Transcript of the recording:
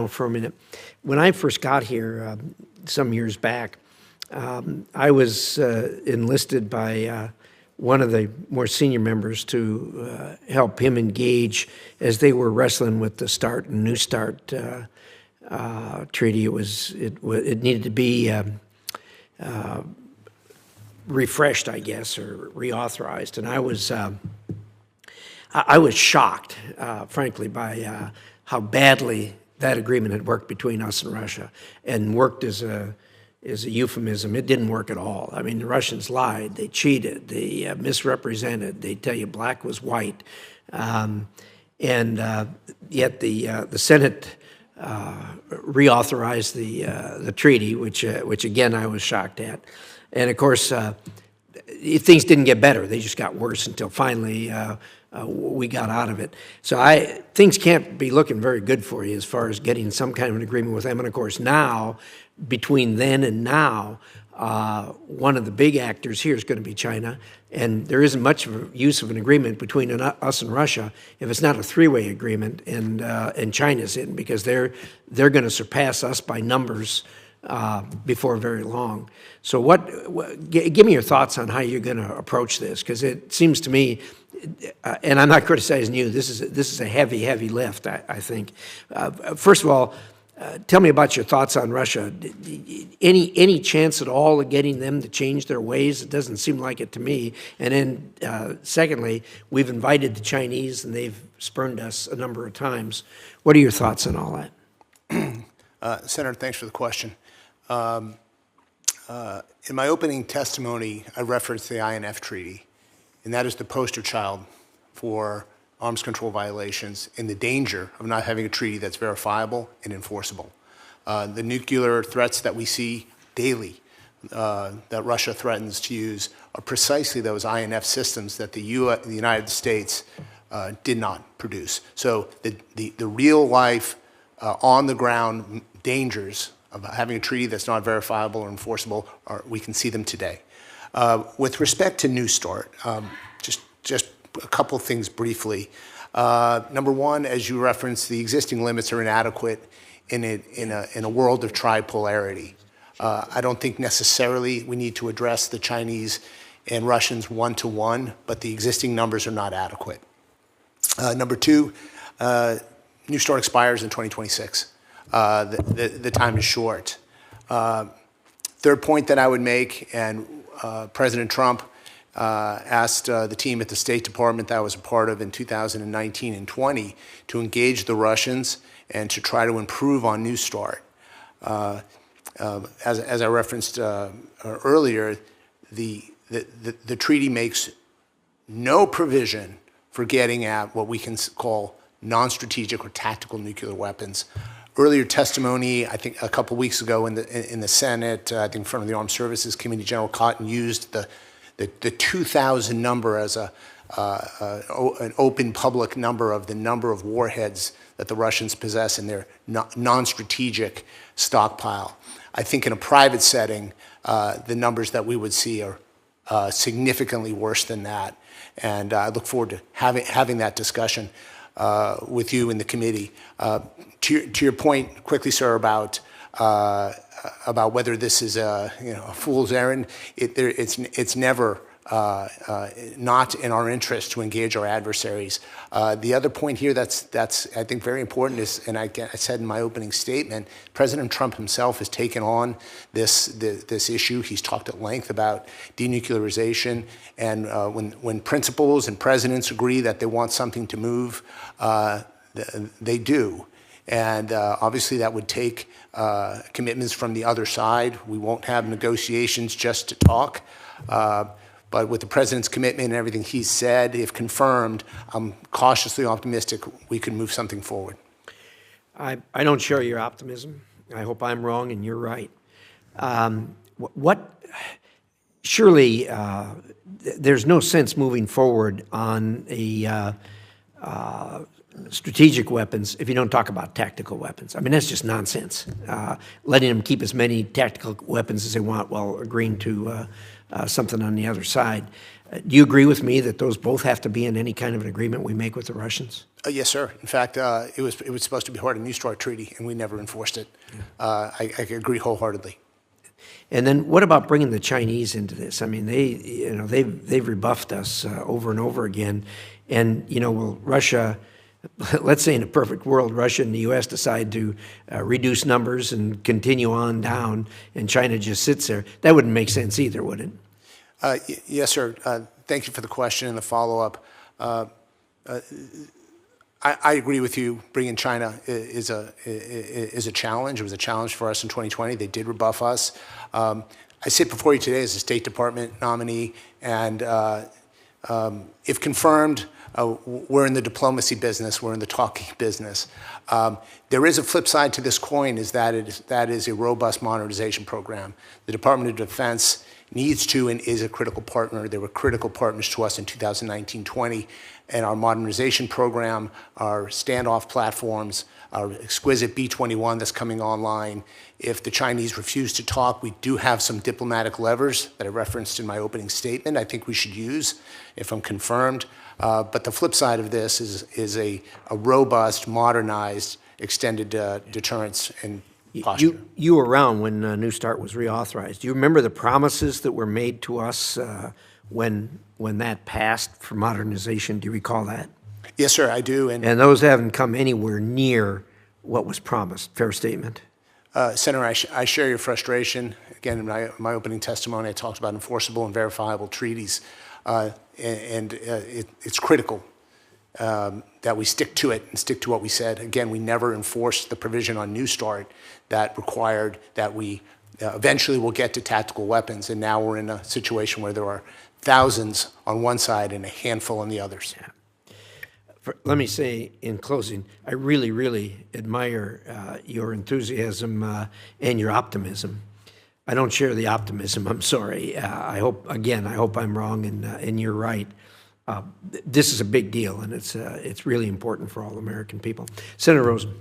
for a minute. When I first got here some years back, I was enlisted by one of the more senior members to help him engage as they were wrestling with the START and New START treaty. It needed to be refreshed, I guess, or reauthorized, and I was shocked, frankly, by how badly that agreement had worked between us and Russia, and worked as a euphemism. It didn't work at all. I mean, the Russians lied, they cheated, they misrepresented, they tell you black was white, and yet the Senate reauthorized the treaty, which again I was shocked at, and of course things didn't get better; they just got worse until finally we got out of it. So things can't be looking very good for you as far as getting some kind of an agreement with them. And of course now, between then and now, one of the big actors here is going to be China, and there isn't much of a use of an agreement between us and Russia if it's not a three-way agreement, and China's in, because they're going to surpass us by numbers before very long. So give me your thoughts on how you're going to approach this, because it seems to me, and I'm not criticizing you, this is a heavy lift, I think. First of all, tell me about your thoughts on Russia. Any chance at all of getting them to change their ways? It doesn't seem like it to me. And then secondly, we've invited the Chinese and they've spurned us a number of times. What are your thoughts on all that? Senator, thanks for the question. In my opening testimony, I referenced the INF Treaty, and that is the poster child for arms control violations and the danger of not having a treaty that's verifiable and enforceable. The nuclear threats that we see daily that Russia threatens to use are precisely those INF systems that the United States did not produce. So the real life, on the ground dangers of having a treaty that's not verifiable or enforceable, we can see them today. With respect to New START, just a couple things briefly. Number one, as you referenced, the existing limits are inadequate in a world of tripolarity. I don't think necessarily we need to address the Chinese and Russians one-to-one, but the existing numbers are not adequate. Number two, New START expires in 2026. The time is short. Third point that I would make, and President Trump asked the team at the State Department that I was a part of in 2019 and 20 to engage the Russians and to try to improve on New START. As I referenced earlier, the treaty makes no provision for getting at what we can call non-strategic or tactical nuclear weapons. Earlier testimony, I think a couple weeks ago in the Senate, I think in front of the Armed Services Committee, General Cotton used the 2,000 number as an open public number of the number of warheads that the Russians possess in their non-strategic stockpile. I think in a private setting, the numbers that we would see are significantly worse than that. And I look forward to having that discussion with you in the committee. To your point, quickly, sir, about whether this is a fool's errand, it's never not in our interest to engage our adversaries. The other point here that's I think very important is, and I said in my opening statement, President Trump himself has taken on this issue. He's talked at length about denuclearization, and when principals and presidents agree that they want something to move, they do. And obviously that would take commitments from the other side. We won't have negotiations just to talk. But with the president's commitment and everything he said, if confirmed, I'm cautiously optimistic we can move something forward. I don't share your optimism. I hope I'm wrong and you're right. Surely there's no sense moving forward on a strategic weapons if you don't talk about tactical weapons. I mean, that's just nonsense. Letting them keep as many tactical weapons as they want while agreeing to something on the other side. Do you agree with me that those both have to be in any kind of an agreement we make with the Russians? Yes, sir. In fact, it was supposed to be part of the New START treaty, and we never enforced it. I agree wholeheartedly. And then what about bringing the Chinese into this? I mean, they've rebuffed us over and over again. And, will Russia, let's say in a perfect world, Russia and the U.S. decide to reduce numbers and continue on down, and China just sits there. That wouldn't make sense either, would it? Yes, sir. Thank you for the question and the follow-up. I agree with you. Bringing China is a challenge. It was a challenge for us in 2020. They did rebuff us. I sit before you today as a State Department nominee, and if confirmed, we're in the diplomacy business. We're in the talking business. There is a flip side to this coin, is that that is a robust modernization program. The Department of Defense needs to and is a critical partner. They were critical partners to us in 2019-20, and our modernization program, our standoff platforms, our exquisite B-21 that's coming online. If the Chinese refuse to talk, we do have some diplomatic levers that I referenced in my opening statement I think we should use if I'm confirmed. But the flip side of this is a robust, modernized, extended deterrence and posture. You were around when New START was reauthorized. Do you remember the promises that were made to us when that passed for modernization? Do you recall that? Yes, sir, I do. And those haven't come anywhere near what was promised. Fair statement. Senator, I share your frustration. Again, in my opening testimony, I talked about enforceable and verifiable treaties. It's critical that we stick to it and stick to what we said. Again, we never enforced the provision on New START that required that we eventually will get to tactical weapons, and now we're in a situation where there are thousands on one side and a handful on the others. Yeah. Let me say in closing, I really, really admire your enthusiasm and your optimism. I don't share the optimism, I'm sorry. I hope I'm wrong and you're right. This is a big deal, and it's really important for all American people. Senator Rosen.